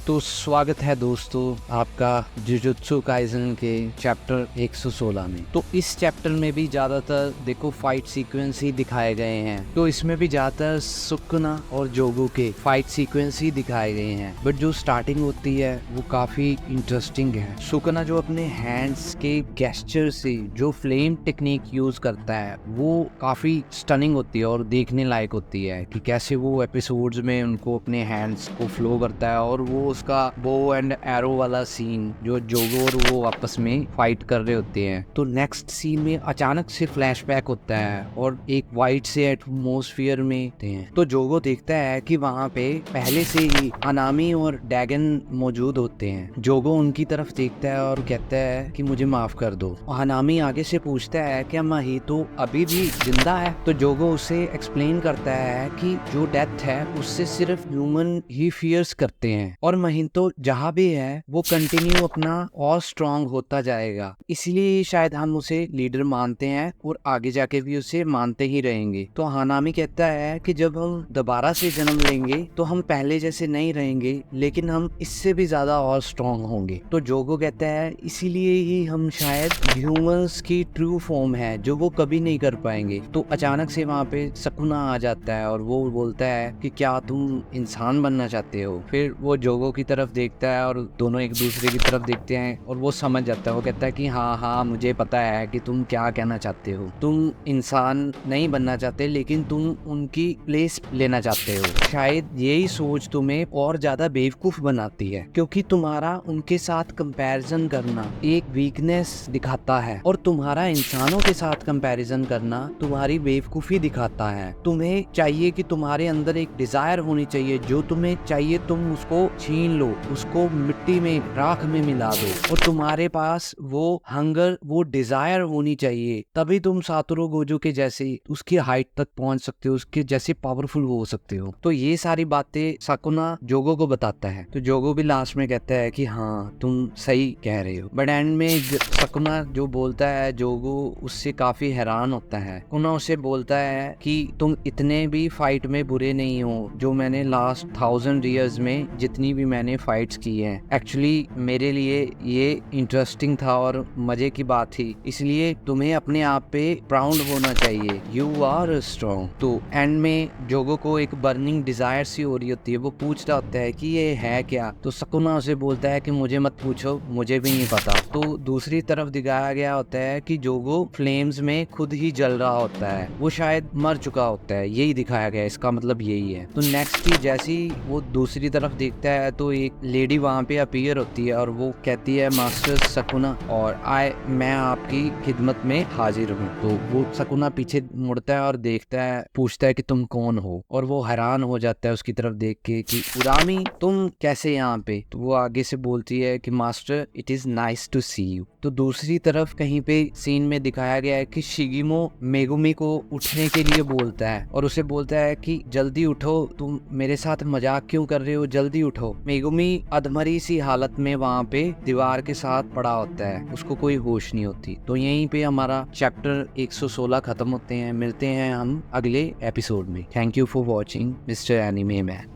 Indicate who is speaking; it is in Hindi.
Speaker 1: तो स्वागत है दोस्तों आपका जुजुत्सु काइसन के चैप्टर 116 में। तो इस चैप्टर में भी ज़्यादातर देखो फाइट सीक्वेंस ही दिखाए गए हैं। तो इसमें भी ज़्यादातर सुकुना और जोगो के फाइट सीक्वेंस ही दिखाए गए हैं, बट जो स्टार्टिंग होती है वो काफ़ी इंटरेस्टिंग है। सुकुना जो अपने हैंड्स के गेस्चर से जो फ्लेम टेक्निक यूज़ करता है वो काफ़ी स्टनिंग होती है और देखने लायक होती है कि कैसे वो एपिसोड्स में उनको अपने हैंड्स को फ्लो करता है। और वो उसका बो एंड एरो वाला सीन जो जोगो और वो आपस में फाइट कर रहे होते हैं। तो नेक्स्ट सीन में अचानक से फ्लैशबैक होता है और एक वाइट से एटमॉस्फेयर में होते हैं। तो जोगो देखता है कि वहाँ पे पहले से ही अनामी और डैगन मौजूद होते हैं। जोगो उनकी तरफ देखता है और कहता है कि मुझे माफ कर दो। हनामी आगे से पूछता है कि महितो अभी भी जिंदा है। तो जोगो उसे एक्सप्लेन करता है कि जो डेथ है उससे सिर्फ ह्यूमन ही फियर्स करते हैं और महितो जहाँ भी है वो कंटिन्यू अपना और स्ट्रांग होता जाएगा, इसलिए शायद हम उसे लीडर मानते हैं और आगे जाके भी उसे मानते ही रहेंगे। तो हानामी कहता है कि जब हम दोबारा से जन्म लेंगे तो हम पहले जैसे नहीं रहेंगे, लेकिन हम इससे भी ज्यादा और स्ट्रांग होंगे। तो जोगो कहता है इसीलिए ही हम शायद ह्यूमंस की ट्रू फॉर्म है जो वो कभी नहीं कर पाएंगे। तो अचानक से वहाँ पे सकुना आ जाता है और वो बोलता है कि क्या तुम इंसान बनना चाहते हो। फिर वो जोगो की तरफ देखता है और दोनों एक दूसरे की तरफ देखते हैं और वो समझ जाता है। वो कहता है कि हाँ मुझे पता है कि तुम क्या कहना चाहते हो। तुम इंसान नहीं बनना चाहते, लेकिन तुम उनकी प्लेस लेना चाहते हो। शायद यही सोच तुम्हें और ज्यादा बेवकूफ बनाती है, क्योंकि तुम्हारा उनके साथ कंपैरिजन करना एक वीकनेस दिखाता है और तुम्हारा इंसानों के साथ कंपैरिजन करना तुम्हारी बेवकूफी दिखाता है। तुम्हें चाहिए कि तुम्हारे अंदर एक डिजायर होनी चाहिए, जो तुम्हें चाहिए तुम उसको छीन लो, उसको मिट्टी में राख में मिला दो, और तुम्हारे पास वो हंगर वो डिजायर होनी चाहिए, तभी तुम सातोरू गोजो के जैसे उसकी हाइट तक पहुंच सकते हो, उसके जैसे पावरफुल हो सकते हो। तो ये सारी बातें सकुना जोगो को बताता है। तो जोगो भी लास्ट में कहता है कि हाँ तुम सही कह रहे हो। बट एंड में सकुना जो बोलता है जोगो उससे काफी हैरान होता है। सकुना उसे बोलता है कि तुम इतने भी फाइट में बुरे नहीं हो जो मैंने लास्ट 1000 ईयर्स में जितनी भी मैंने फाइट्स की हैं। एक्चुअली मेरे लिए ये इंटरेस्टिंग था और मजे की बात थी, इसलिए तुम्हें अपने आप पे प्राउड होना चाहिए। You are strong. तो एंड में जोगो को एक बर्निंग डिजायर सी हो रही होती है। वो पूछ रहा होता है कि ये है क्या। तो सकुना उसे बोलता है कि मुझे मत पूछो, मुझे भी नहीं पता। तो दूसरी तरफ दिखाया गया होता है कि जोगो फ्लेम्स में खुद ही जल रहा होता है, वो शायद मर चुका होता है। यही दिखाया गया है, इसका मतलब यही है। तो नेक्स्ट की जैसी वो दूसरी तरफ देखता है तो एक लेडी वहाँ पे अपीयर होती है और वो कहती है मास्टर सकुना और मैं आपकी खिदमत में हाजिर हूँ। तो वो सकुना पीछे मुड़ता है और देखता है, पूछता है कि तुम कौन हो, और वो हैरान हो जाता है उसकी तरफ देख के कि उरामी तुम कैसे यहाँ पे। तो वो आगे से बोलती है कि master it is nice to see you. तो दूसरी तरफ कहीं पे सीन में दिखाया गया है कि शिगिमो मेगुमी को उठने के लिए बोलता है और उसे बोलता है कि जल्दी उठो, तुम मेरे साथ मजाक क्यों कर रहे हो, जल्दी उठो। मेगुमी अधमरी सी हालत में वहाँ पे दीवार के साथ पड़ा होता है, उसको कोई होश नहीं होती। तो यहीं पे हमारा चैप्टर 116 खत्म होते हैं। मिलते हैं हम अगले एपिसोड में। Thank you for watching mister anime man.